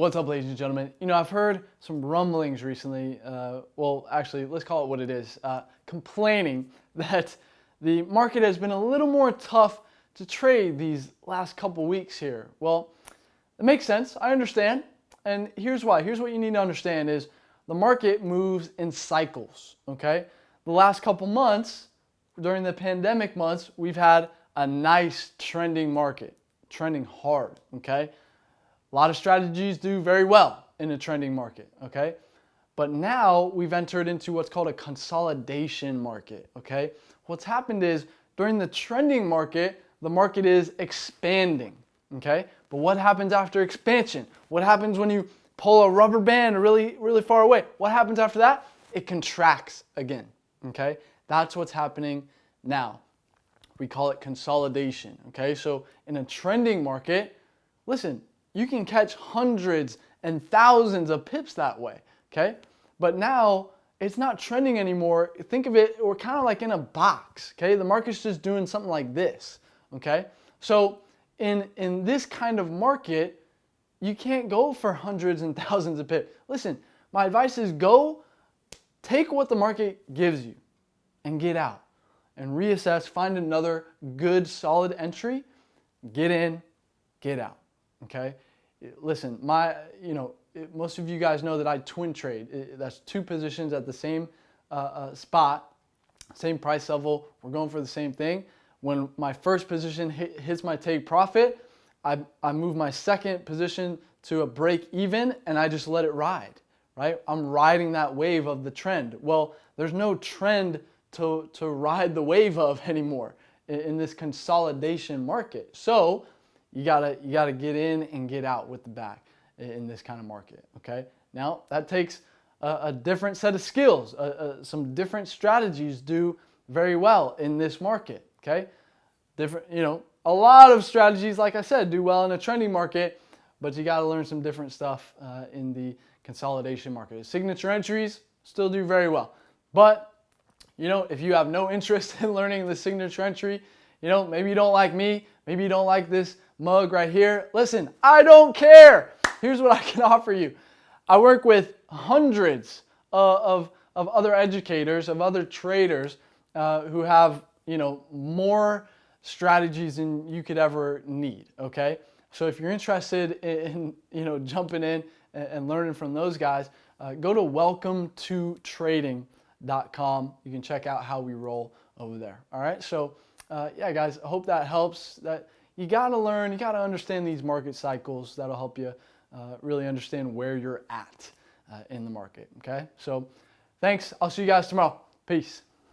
What's up, ladies and gentlemen? I've heard some rumblings recently, well, actually, let's call it what it is, complaining that the market has been a little more tough to trade these last couple weeks here. Well, it makes sense. I understand. And here's why. Here's what you need to understand is the market moves in cycles, okay? The last couple months, during the pandemic months, we've had a nice trending market, trending hard, okay? A lot of strategies do very well in a trending market, okay? But now we've entered into what's called a consolidation market, okay? What's happened is during the trending market, the market is expanding, okay? But what happens after expansion? What happens when you pull a rubber band really, really far away? What happens after that? It contracts again, okay? That's what's happening now. We call it consolidation, okay? So in a trending market, listen, you can catch hundreds and thousands of pips that way, okay? But now it's not trending anymore. Think of it, we're kind of like in a box, okay? The market's just doing something like this, okay? So in this kind of market, you can't go for hundreds and thousands of pips. Listen, my advice is take what the market gives you and get out and reassess, find another good solid entry, get in, get out. Okay, listen, most of you guys know that I twin trade. That's two positions at the same spot, same price level. We're going for the same thing. When my first position hits my take profit, I move my second position to a break even and I just let it ride, right? I'm riding that wave of the trend. Well, there's no trend to ride the wave of anymore in this consolidation market. So you gotta get in and get out with the back in this kind of market, okay? Now, that takes a different set of skills. Some different strategies do very well in this market, okay? A lot of strategies, like I said, do well in a trending market, but you gotta learn some different stuff in the consolidation market. Signature entries still do very well. But, if you have no interest in learning the signature entry, maybe you don't like me, maybe you don't like this mug right here. Listen, I don't care. Here's what I can offer you. I work with hundreds of other educators, of other traders who have, more strategies than you could ever need, okay? So if you're interested in jumping in and learning from those guys, go to welcometotrading.com. You can check out how we roll over there. All right. So yeah, guys, I hope that helps. That you got to learn, you got to understand these market cycles. That'll help you really understand where you're at in the market. Okay. So thanks. I'll see you guys tomorrow. Peace.